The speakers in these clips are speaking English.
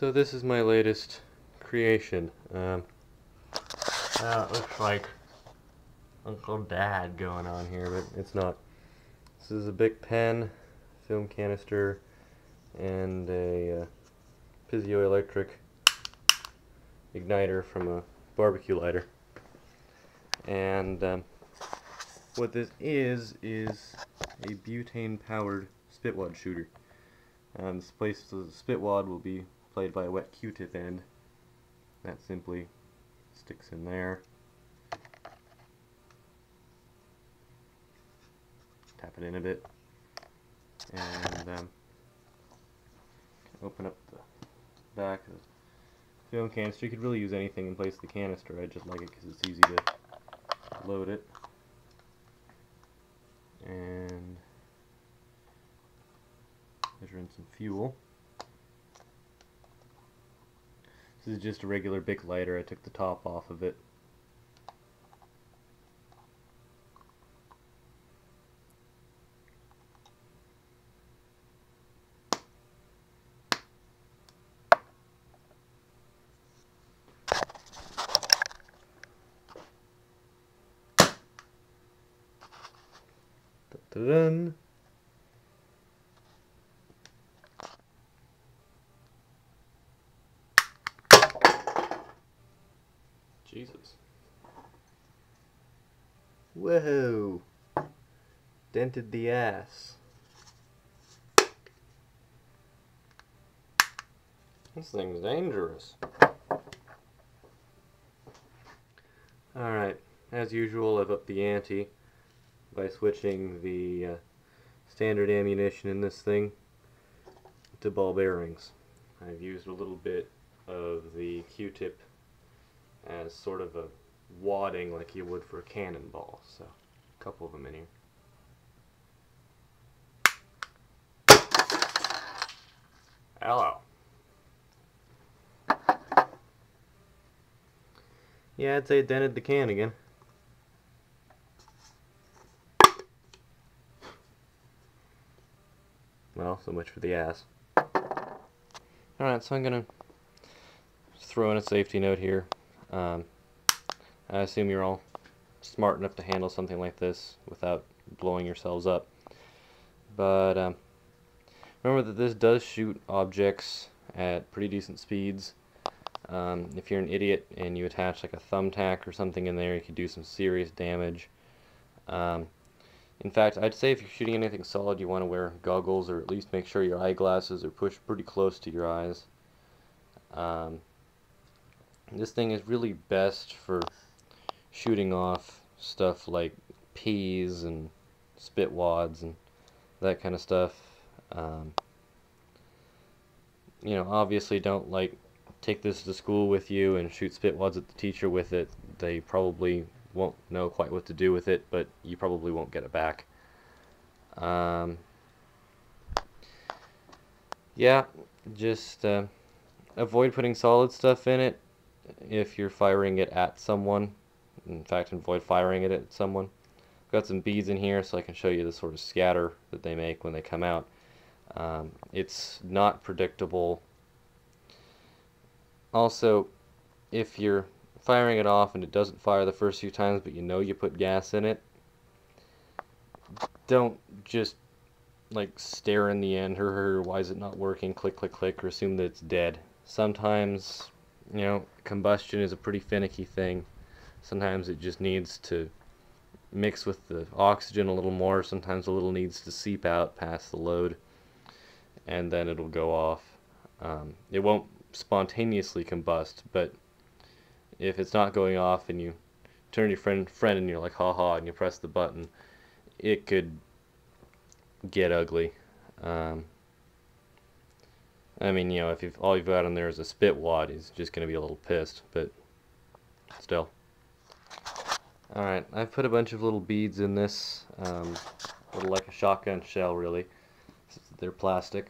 So this is my latest creation. It looks like Uncle Dad going on here, but it's not. This is a big pen, film canister, and a piezoelectric igniter from a barbecue lighter. And what this is a butane-powered spitwad shooter. This place, the spitwad will be played by a wet Q-tip end. That simply sticks in there. Tap it in a bit, and open up the back of the film canister. You could really use anything in place of the canister. I just like it because it's easy to load it. And measure in some fuel. This is just a regular Bic lighter. I took the top off of it. Dun. Jesus. Whoa! Dented the ass. This thing's dangerous. Alright, as usual, I've upped the ante by switching the standard ammunition in this thing to ball bearings. I've used a little bit of the Q-tip as sort of a wadding like you would for a cannonball, so a couple of them in here. Hello. Yeah, I'd say it dented the can again. Well, so much for the ass. Alright, so I'm gonna throw in a safety note here. I assume you're all smart enough to handle something like this without blowing yourselves up. But remember that this does shoot objects at pretty decent speeds. If you're an idiot and you attach like a thumbtack or something in there, you could do some serious damage. In fact, I'd say if you're shooting anything solid, you want to wear goggles, or at least make sure your eyeglasses are pushed pretty close to your eyes. This thing is really best for shooting off stuff like peas and spitwads and that kind of stuff. You know, obviously don't take this to school with you and shoot spitwads at the teacher with it. They probably won't know quite what to do with it, but you probably won't get it back. Yeah, just avoid putting solid stuff in it if you're firing it at someone. In fact, avoid firing it at someone. I've got some beads in here so I can show you the sort of scatter that they make when they come out. It's not predictable. Also, if you're firing it off and it doesn't fire the first few times, but you know you put gas in it, don't just like stare in the end, why is it not working, click click click, or assume that it's dead. Sometimes, you know, combustion is a pretty finicky thing. Sometimes it just needs to mix with the oxygen a little more. Sometimes a little needs to seep out past the load, and then it'll go off. It won't spontaneously combust, but if it's not going off and you turn your friend and you're like ha, and you press the button, it could get ugly. I mean, you know, if all you've got on there is a spitwad, he's just going to be a little pissed, but still. Alright, I've put a bunch of little beads in this, little like a shotgun shell really. They're plastic.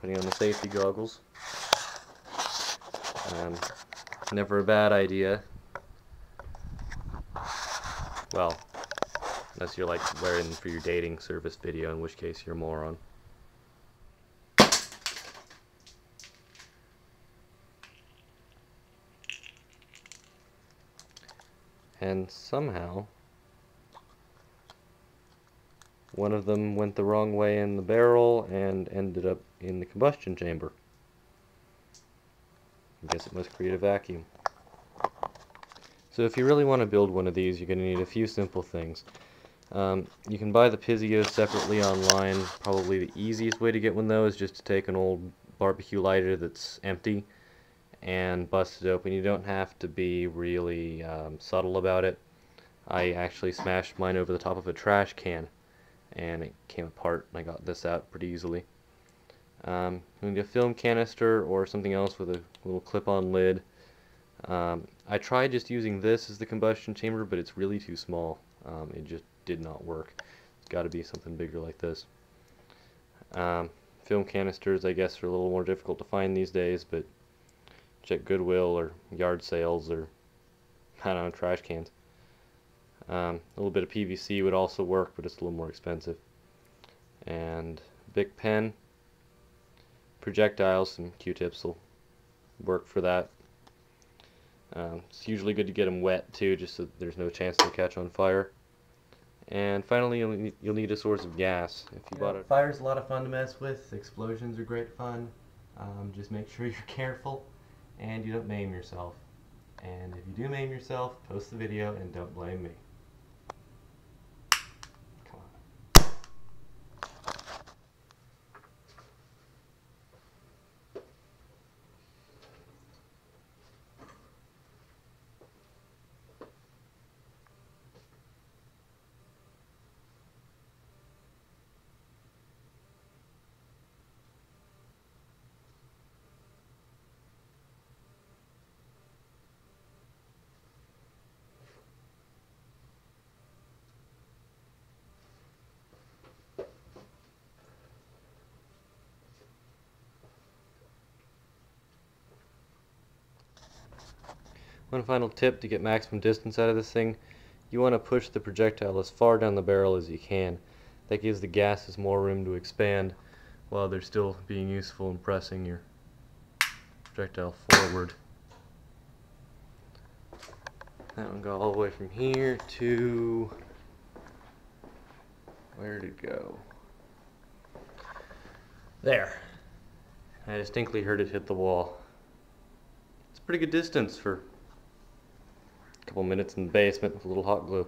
Putting on the safety goggles. Never a bad idea. Well, unless you're like wearing them for your dating service video, in which case you're a moron. and somehow one of them went the wrong way in the barrel and ended up in the combustion chamber. I guess it must create a vacuum. So if you really want to build one of these, you're going to need a few simple things. You can buy the Pizzios separately online. Probably the easiest way to get one though is just to take an old barbecue lighter that's empty and bust it open. You don't have to be really subtle about it. I actually smashed mine over the top of a trash can and it came apart, and I got this out pretty easily. You need a film canister or something else with a little clip-on lid. I tried just using this as the combustion chamber, but it's really too small. It just did not work. It's got to be something bigger like this. Film canisters, I guess, are a little more difficult to find these days, but check Goodwill or yard sales or, I don't know, trash cans. A little bit of PVC would also work, but it's a little more expensive. And Bic pen, projectiles, some Q-tips will work for that. It's usually good to get them wet too, just so there's no chance they'll catch on fire. And finally, you'll need a source of gas. If you bought it, fire's a lot of fun to mess with. Explosions are great fun. Just make sure you're careful and you don't maim yourself. And if you do maim yourself, post the video and don't blame me. Come on. One final tip to get maximum distance out of this thing: you want to push the projectile as far down the barrel as you can. That gives the gases more room to expand while they're still being useful in pressing your projectile forward. That one got all the way from here to... where did it go? There. I distinctly heard it hit the wall. It's a pretty good distance for a couple minutes in the basement with a little hot glue.